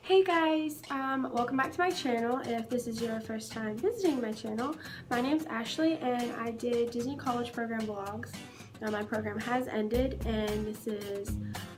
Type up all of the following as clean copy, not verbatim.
Hey guys, welcome back to my channel. If this is your first time visiting my channel, my name's Ashley and I did Disney College Program vlogs. Now my program has ended and this is,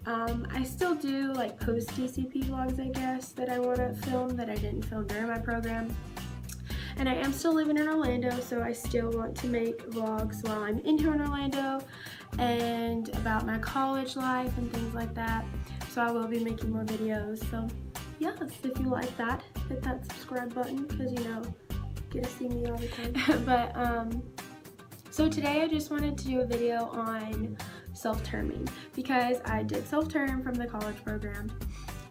I still do like post DCP vlogs I guess that I want to film that I didn't film during my program. And I am still living in Orlando, so I still want to make vlogs while I'm in here in Orlando and about my college life and things like that. So I will be making more videos. So yes, if you like that, hit that subscribe button because you know, get to see me all the time. But so today I just wanted to do a video on self-terming because I did self-term from the college program.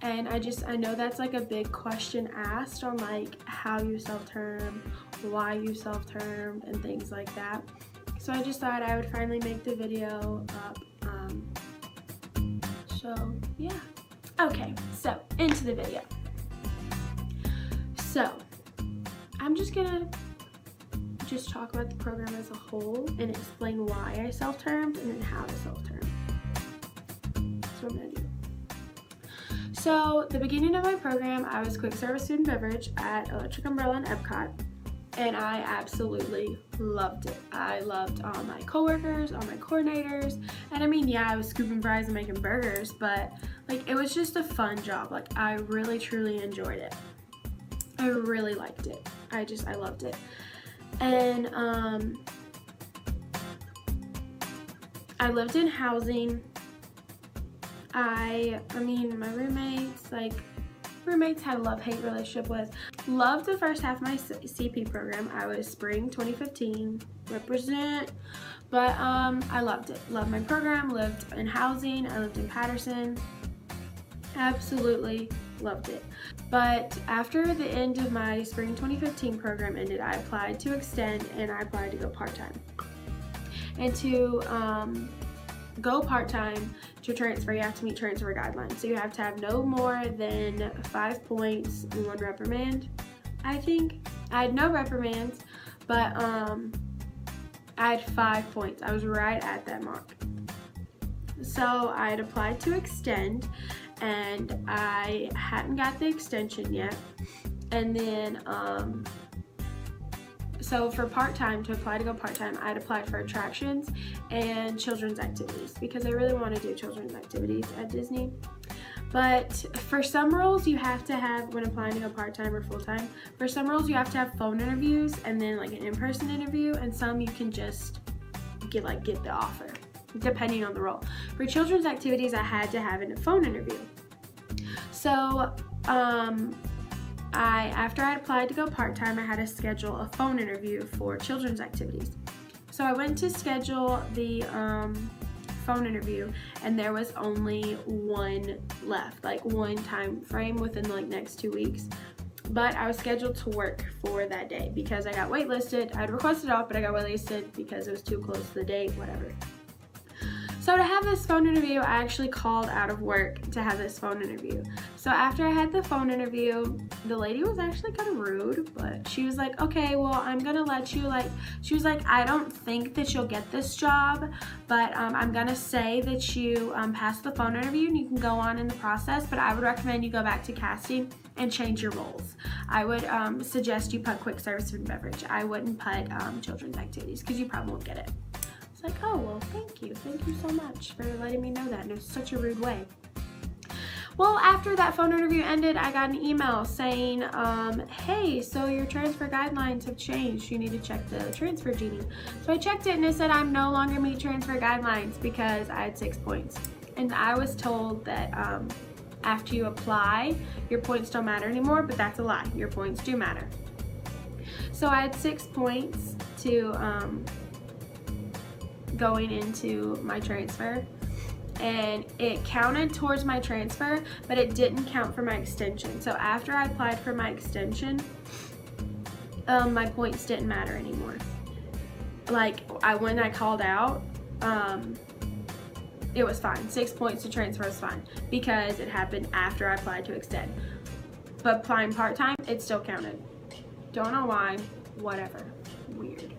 And I know that's like a big question asked on like how you self-term, why you self-termed, and things like that. So I just thought I would finally make the video up. So yeah. Okay, so into the video. So I'm just gonna talk about the program as a whole and explain why I self-termed and then how to self-term. That's what I'm gonna do. So the beginning of my program, I was quick service food and beverage at Electric Umbrella and Epcot, and I absolutely loved it. I loved all my coworkers, all my coordinators, and I mean, yeah, I was scooping fries and making burgers, but like it was just a fun job. Like I really truly enjoyed it. I really liked it. I loved it. And I lived in housing. I mean, my roommates had a love-hate relationship with. Loved the first half of my CP program. I was spring 2015, represent. But I loved it. Loved my program, lived in housing. I lived in Patterson. Absolutely loved it. But after the end of my spring 2015 program ended, I applied to extend and I applied to go part-time. And to go part-time, to transfer, you have to meet transfer guidelines. So you have to have no more than 5 points and 1 reprimand, I think. I had no reprimands, but I had 5 points. I was right at that mark. So I had applied to extend and I hadn't got the extension yet. And then so for part-time, to apply to go part-time, I'd applied for attractions and children's activities because I really want to do children's activities at Disney. But for some roles you have to have, when applying to go part-time or full-time, for some roles you have to have phone interviews and then like an in-person interview, and some you can just get the offer, depending on the role. For children's activities I had to have a phone interview. So after I applied to go part-time, I had to schedule a phone interview for children's activities. So I went to schedule the phone interview and there was only one left, like one time frame within like next 2 weeks. But I was scheduled to work for that day because I got waitlisted. I had requested off, but I got waitlisted because it was too close to the date, whatever. So to have this phone interview, I actually called out of work to have this phone interview. So after I had the phone interview, the lady was actually kind of rude, but she was like, okay, well, I'm gonna let you, she was like, I don't think that you'll get this job, but I'm gonna say that you passed the phone interview and you can go on in the process, but I would recommend you go back to casting and change your roles. I would suggest you put quick service food and beverage. I wouldn't put children's activities because you probably won't get it. It's like, oh, well, thank you so much for letting me know that in such a rude way. Well, after that phone interview ended, I got an email saying, hey, so your transfer guidelines have changed. You need to check the transfer genie. So I checked it and it said I'm no longer meet transfer guidelines because I had 6 points. And I was told that after you apply, your points don't matter anymore, but that's a lie. Your points do matter. So I had 6 points to going into my transfer, and it counted towards my transfer, but it didn't count for my extension. So after I applied for my extension, my points didn't matter anymore. Like when I called out, it was fine. 6 points to transfer was fine because it happened after I applied to extend. But applying part-time, it still counted. Don't know why, whatever, weird.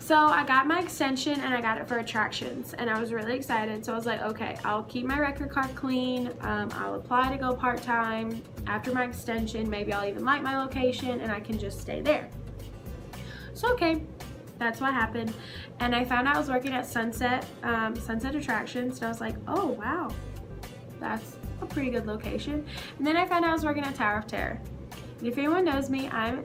So I got my extension and I got it for attractions, and I was really excited. So I was like, okay, I'll keep my record card clean. I'll apply to go part-time after my extension. Maybe I'll even like my location and I can just stay there. So okay, that's what happened. And I found out I was working at Sunset Attractions, and I was like, oh wow, that's a pretty good location. And then I found out I was working at Tower of Terror. And if anyone knows me, I'm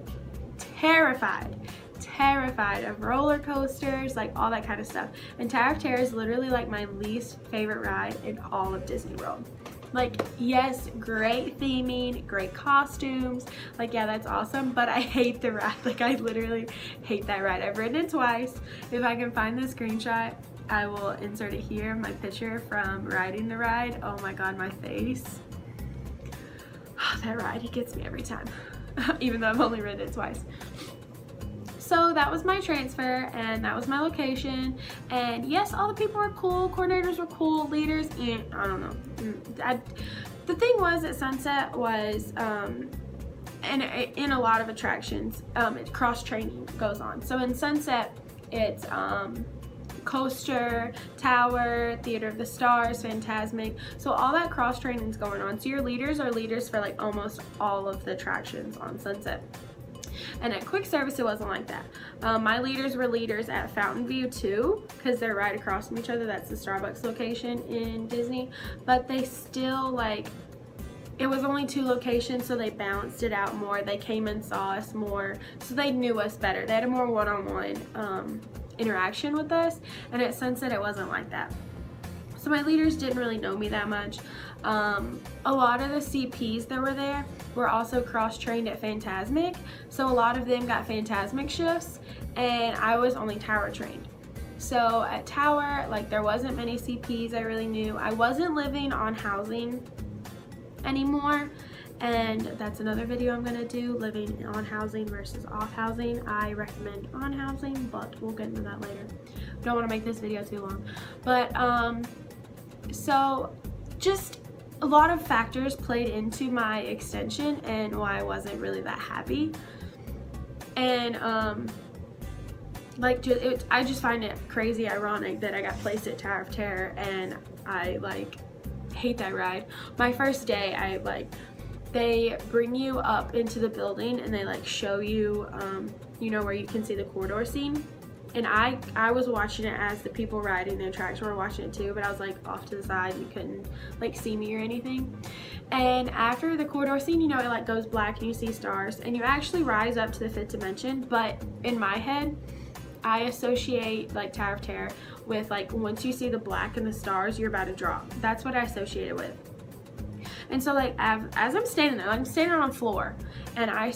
terrified of roller coasters, like all that kind of stuff. And Tower of Terror is literally like my least favorite ride in all of Disney World. Like, yes, great theming, great costumes, like, yeah, that's awesome, but I hate the ride. Like, I literally hate that ride. I've ridden it twice. If I can find the screenshot, I will insert it here, my picture from riding the ride. Oh my god, my face. Oh, that ride, it gets me every time, even though I've only ridden it twice. So that was my transfer, and that was my location. And yes, all the people were cool, coordinators were cool, leaders, I don't know. The thing was at Sunset was, and in a lot of attractions, cross training goes on. So in Sunset, it's Coaster, Tower, Theater of the Stars, Fantasmic. So all that cross training is going on. So your leaders are leaders for like almost all of the attractions on Sunset. And at Quick Service, it wasn't like that. My leaders were leaders at Fountain View too, because they're right across from each other. That's the Starbucks location in Disney. But they still, like, it was only 2 locations, so they balanced it out more. They came and saw us more, so they knew us better. They had a more one-on-one interaction with us. And at Sunset, it wasn't like that. So my leaders didn't really know me that much. A lot of the CPs that were there were also cross-trained at Fantasmic, so a lot of them got Fantasmic shifts, and I was only Tower trained. So at Tower, like, there wasn't many CPs I really knew. I wasn't living on housing anymore, and that's another video I'm gonna do, living on housing versus off housing. I recommend on housing, but we'll get into that later. Don't want to make this video too long. But so just a lot of factors played into my extension and why I wasn't really that happy. And like, I just find it crazy ironic that I got placed at Tower of Terror, and I like hate that ride. My first day, they bring you up into the building and they like show you, you know, where you can see the corridor scene. And I was watching it as the people riding the attraction were watching it too, but I was like off to the side. You couldn't like see me or anything. And after the corridor scene, you know, it like goes black and you see stars, and you actually rise up to the 5th dimension. But in my head, I associate like Tower of Terror with like, once you see the black and the stars, you're about to drop. That's what I associate it with. And so like as I'm standing there, I'm standing on the floor, and I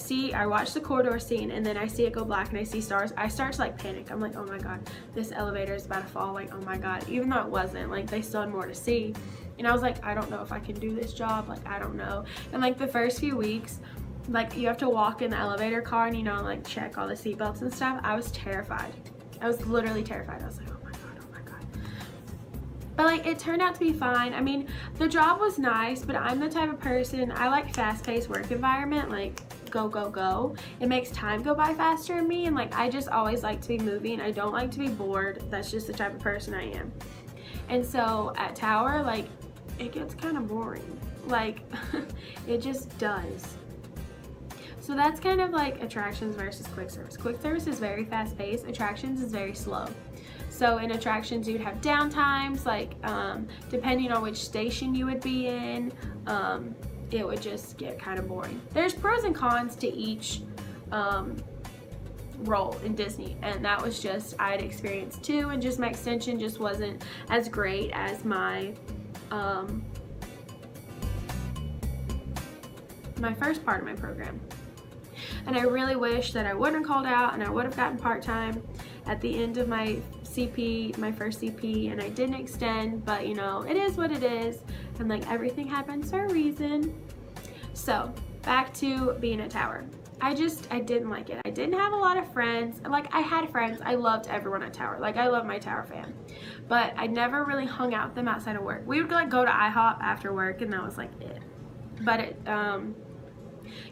watch the corridor scene, and then I see it go black and I see stars. I start to like panic. I'm like, oh my god, this elevator is about to fall. Like, oh my god, even though it wasn't, like, they still had more to see. And I was like, I don't know if I can do this job. Like, I don't know. And like the first few weeks, like, you have to walk in the elevator car and, you know, like check all the seatbelts and stuff. I was terrified. I was literally terrified. I was like, oh my god. But like, it turned out to be fine. I mean, the job was nice, but I'm the type of person, I like fast-paced work environment, like go, go, go. It makes time go by faster in me, and like, I just always like to be moving. I don't like to be bored. That's just the type of person I am. And so at Tower, like, it gets kind of boring. Like, it just does. So that's kind of like attractions versus quick service. Quick service is very fast-paced. Attractions is very slow. So in attractions, you'd have downtimes, like depending on which station you would be in, it would just get kind of boring. There's pros and cons to each role in Disney, and that was just, I had experienced too, and just my extension just wasn't as great as my my first part of my program. And I really wish that I wouldn't have called out and I would have gotten part-time at the end of my CP, my first CP, and I didn't extend, but you know, it is what it is, and like, everything happens for a reason. So back to being at Tower. I didn't like it. I didn't have a lot of friends. Like, I had friends. I loved everyone at Tower. Like, I love my Tower fam, but I never really hung out with them outside of work. We would like go to IHOP after work, and that was like it. But it,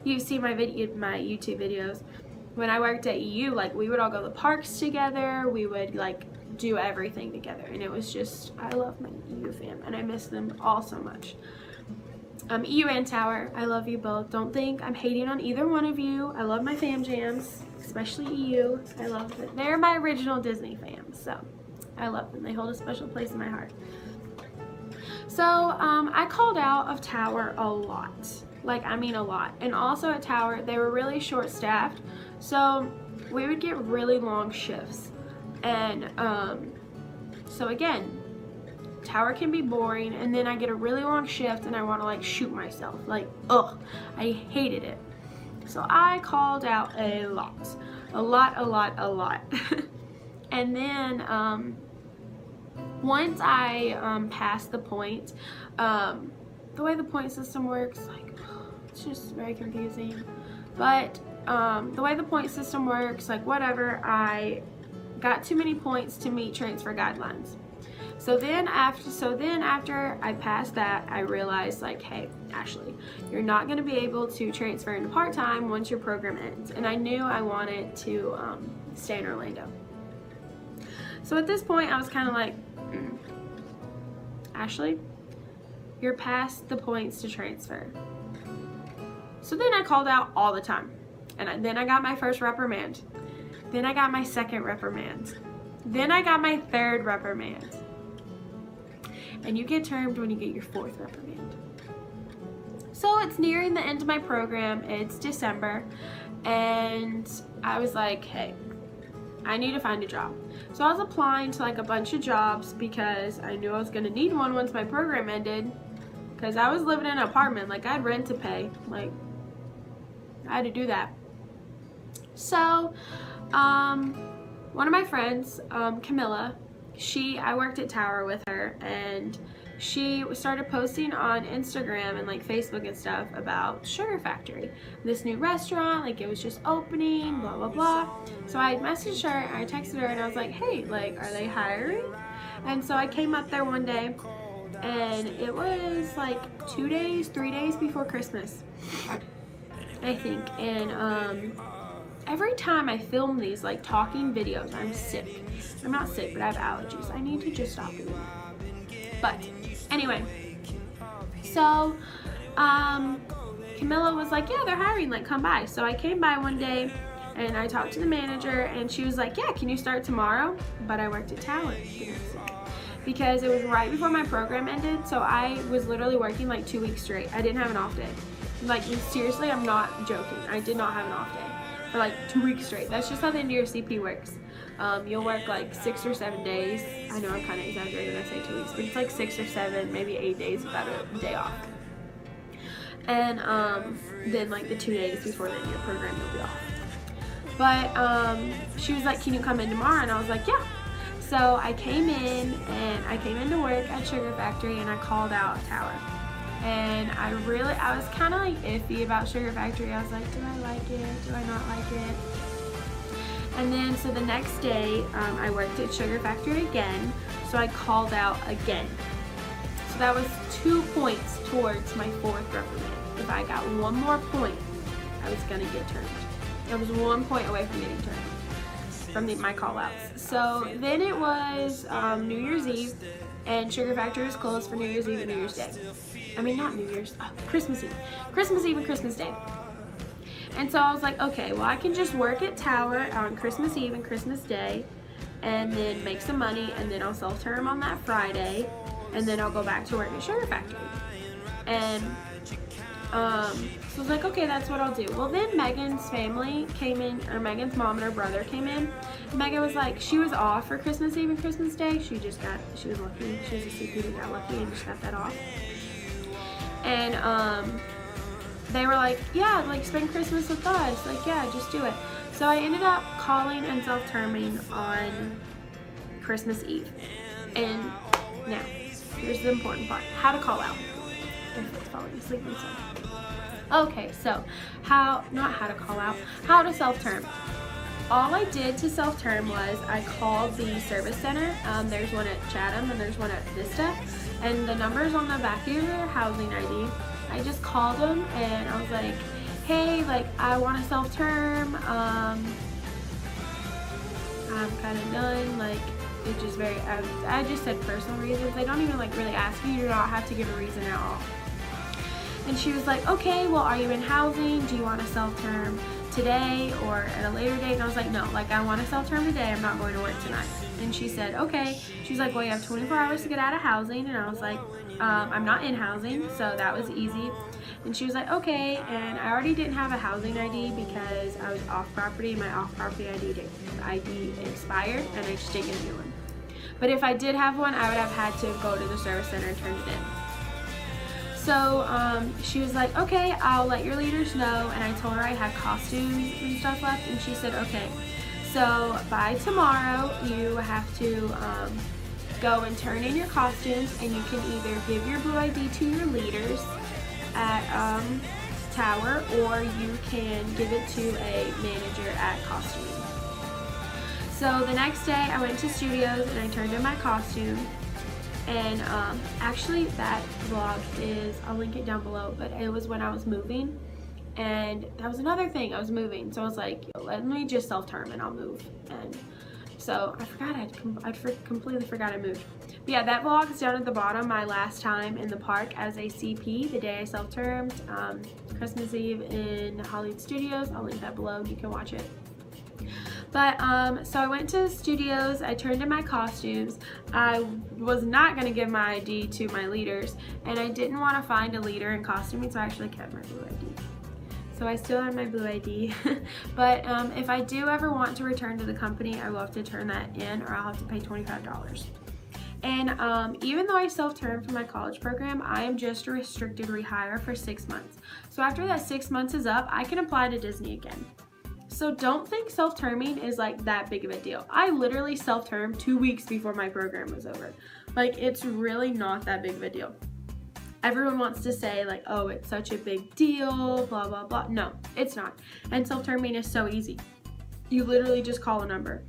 you see my YouTube videos, when I worked at EU, like we would all go to the parks together, we would like do everything together, and it was just, I love my EU fam and I miss them all so much. EU and Tower, I love you both. Don't think I'm hating on either one of you. I love my fam jams, especially EU. I love them. They're my original Disney fam, so I love them. They hold a special place in my heart. So I called out of Tower a lot. Like, I mean a lot. And also at Tower, they were really short-staffed, so we would get really long shifts. And so again, Tower can be boring, and then I get a really long shift and I want to like shoot myself. Like, ugh, I hated it. So I called out a lot. And then once I passed the point, the way the point system works, like, it's just very confusing. But the way the point system works, like whatever, I got too many points to meet transfer guidelines. So then after I passed that, I realized like, hey, Ashley, you're not going to be able to transfer into part-time once your program ends. And I knew I wanted to stay in Orlando. So at this point, I was kind of like, Ashley, you're past the points to transfer. So then I called out all the time. And then I got my first reprimand. Then I got my second reprimand. Then I got my third reprimand. And you get termed when you get your fourth reprimand. So it's nearing the end of my program. It's December. And I was like, hey, I need to find a job. So I was applying to like a bunch of jobs because I knew I was going to need one once my program ended. Because I was living in an apartment. Like, I had rent to pay. Like, I had to do that. So, one of my friends, Camilla, I worked at Tower with her, and she started posting on Instagram and like Facebook and stuff about Sugar Factory, this new restaurant, like it was just opening, blah blah blah. So I messaged her, I texted her, and I was like, hey, like, are they hiring? And so I came up there one day, and it was like 3 days before Christmas, I think. And every time I film these like talking videos, I'm sick. I'm not sick, but I have allergies. I need to just stop doing that. But anyway, so Camilla was like, yeah, they're hiring, like, come by. So I came by one day and I talked to the manager, and she was like, yeah, can you start tomorrow? But I worked at Tower because it was right before my program ended. So I was literally working like 2 weeks straight. I didn't have an off day. Like, seriously, I'm not joking. I did not have an off day for like 2 weeks straight. That's just how the end of your CP works. You'll work like 6 or 7 days. I know I'm kind of exaggerating when I say 2 weeks, but it's like 6 or 7, maybe 8 days without a day off. And then like the 2 days before the end of your program, you'll be off. But she was like, can you come in tomorrow? And I was like, yeah. So I came in, and I came into work at Sugar Factory, and I called out Tower. And I was kind of like iffy about Sugar Factory. I was like, do I like it? Do I not like it? And then, so the next day, I worked at Sugar Factory again, so I called out again. So that was 2 points towards my fourth reprimand. If I got 1 more point, I was gonna get turned. I was 1 point away from getting turned from my call outs. So then it was New Year's Eve, and Sugar Factory was closed for New Year's Eve and New Year's Day. I mean, not New Year's, Christmas Eve. Christmas Eve and Christmas Day. And so I was like, okay, well, I can just work at Tower on Christmas Eve and Christmas Day, and then make some money, and then I'll self-term on that Friday, and then I'll go back to work at Sugar Factory. And so I was like, okay, that's what I'll do. Well, then Megan's family came in, or Megan's mom and her brother came in. And Megan was like, she was off for Christmas Eve and Christmas Day. She was lucky. She was a CP who got lucky and just got that off. And they were like, yeah, like, spend Christmas with us. Like, yeah, just do it. So I ended up calling and self-terming on Christmas Eve. And now, here's the important part. How to call out. If it's falling asleep, I'm sorry. Okay, so not how to call out, how to self-term. All I did to self-term was I called the service center. There's one at Chatham and there's one at Vista. And the number's on the back of your housing ID. I just called them and I was like, hey, like, I want to self-term, I'm kind of done, like, it's just very, I just said personal reasons. They don't even like really ask you. You do not have to give a reason at all. And she was like, okay, well, are you in housing? Do you want to self-term today or at a later date? And I was like, no, like, I want to self-term today. I'm not going to work tonight. And she said, okay. She's like, well, you have 24 hours to get out of housing. And I was like, I'm not in housing, so that was easy. And she was like, okay. And I already didn't have a housing ID because I was off property. My off property ID expired, and I just didn't get a new one. But if I did have one, I would have had to go to the service center and turn it in. So she was like, okay, I'll let your leaders know. And I told her I had costumes and stuff left, and she said, okay. So by tomorrow, you have to go and turn in your costumes, and you can either give your Blue ID to your leaders at Tower, or you can give it to a manager at costuming. So the next day, I went to studios and I turned in my costume. And actually that vlog is, I'll link it down below, but it was when I was moving, and that was another thing, I was moving, so I was like, let me just self-term and I'll move. And so I forgot, completely forgot I moved. But yeah, that vlog is down at the bottom, my last time in the park as a CP, the day I self-termed, Christmas Eve in Hollywood Studios. I'll link that below, you can watch it. But so I went to the studios, I turned in my costumes. I was not going to give my ID to my leaders, and I didn't want to find a leader in costuming, so I actually kept my Blue ID. So I still have my Blue ID. But if I do ever want to return to the company, I will have to turn that in, or I'll have to pay $25. And even though I self-termed for my college program, I am just a restricted rehire for 6 months. So after that 6 months is up, I can apply to Disney again. So don't think self-terming is like that big of a deal. I literally self-termed 2 weeks before my program was over. Like, it's really not that big of a deal. Everyone wants to say like, oh, it's such a big deal, blah, blah, blah. No, it's not. And self-terming is so easy. You literally just call a number.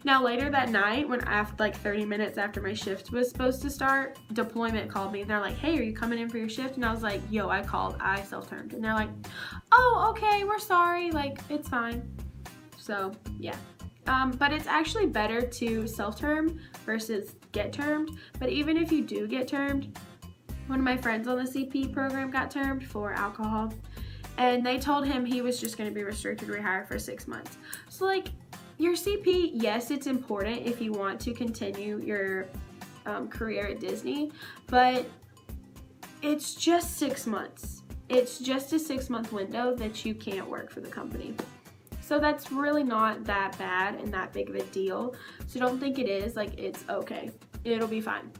Now later that night, when after like 30 minutes after my shift was supposed to start, deployment called me. They're like, hey, are you coming in for your shift? And I was like, yo, I called, I self-termed. And they're like, oh, okay, we're sorry, like, it's fine. So yeah, but it's actually better to self-term versus get termed. But even if you do get termed, one of my friends on the CP program got termed for alcohol, and they told him he was just going to be restricted rehire for 6 months. So like, your CP, yes, it's important if you want to continue your career at Disney, but it's just 6 months. It's just a 6-month window that you can't work for the company. So that's really not that bad and that big of a deal. So don't think it is. Like, it's okay. It'll be fine.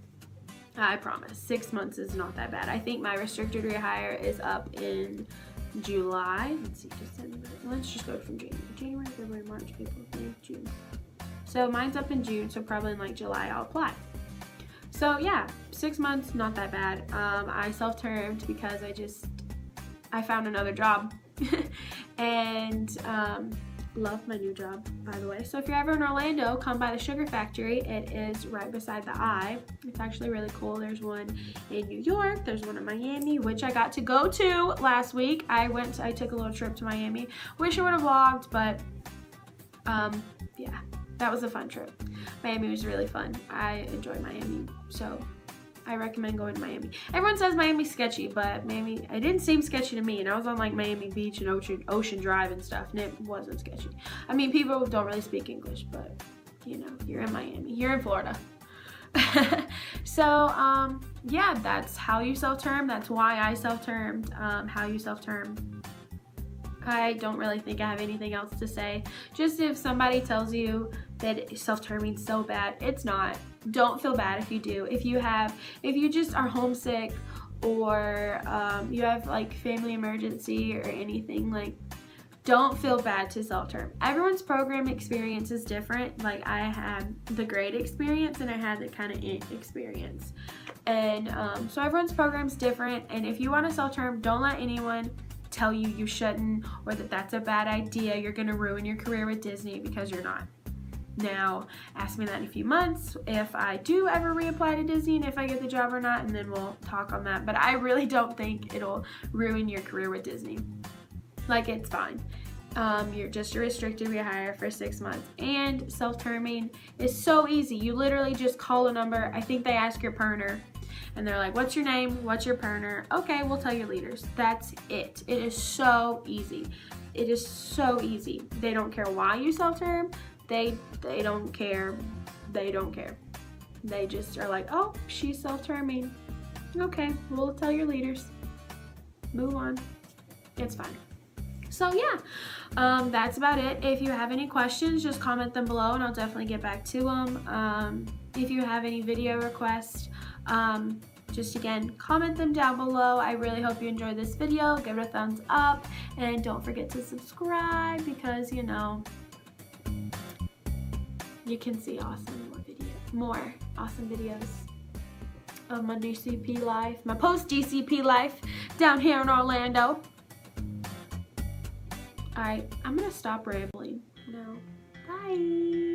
I promise. 6 months is not that bad. I think my restricted rehire is up in July. Let's see, let's just go from January, February, March, April, May, June. So mine's up in June, so probably in like July I'll apply. So yeah, 6 months, not that bad. I self-termed because I found another job and love my new job, by the way. So if you're ever in Orlando, come by the Sugar Factory. It is right beside the Eye. It's actually really cool. There's one in New York, there's one in Miami, which I got to go to last week. I took a little trip to Miami. Wish I would have vlogged, but yeah, that was a fun trip. Miami was really fun. I enjoy Miami, so I recommend going to Miami. Everyone says Miami's sketchy, but Miami, it didn't seem sketchy to me. And I was on like Miami Beach and Ocean Drive and stuff, and it wasn't sketchy. I mean, people don't really speak English, but you know, you're in Miami, you're in Florida. So yeah, that's how you self-term. That's why I self-termed. How you self-term. I don't really think I have anything else to say. Just if somebody tells you that self-terming's so bad, it's not. Don't feel bad if you do. If you just are homesick, or you have like family emergency or anything, like, don't feel bad to self-term. Everyone's program experience is different. Like, I had the great experience and I had the kind of experience. And so everyone's program's different. And if you want to self-term, don't let anyone tell you you shouldn't, or that that's a bad idea. You're gonna ruin your career with Disney, because you're not. Now, ask me that in a few months if I do ever reapply to Disney and if I get the job or not, and then we'll talk on that. But I really don't think it'll ruin your career with Disney. Like, it's fine. You're just a restricted rehire for 6 months. And self-terming is so easy. You literally just call a number. I think they ask your perner. And they're like, what's your name? What's your perner? Okay, we'll tell your leaders. That's it. It is so easy. It is so easy. They don't care why you self-term. They don't care. They don't care. They just are like, oh, she's self-terming. Okay, we'll tell your leaders. Move on. It's fine. So yeah, that's about it. If you have any questions, just comment them below and I'll definitely get back to them. If you have any video requests, just again, comment them down below. I really hope you enjoyed this video. Give it a thumbs up and don't forget to subscribe because, you know, you can see more awesome videos of my DCP life, my post-DCP life down here in Orlando. Alright, I'm gonna stop rambling now. Bye!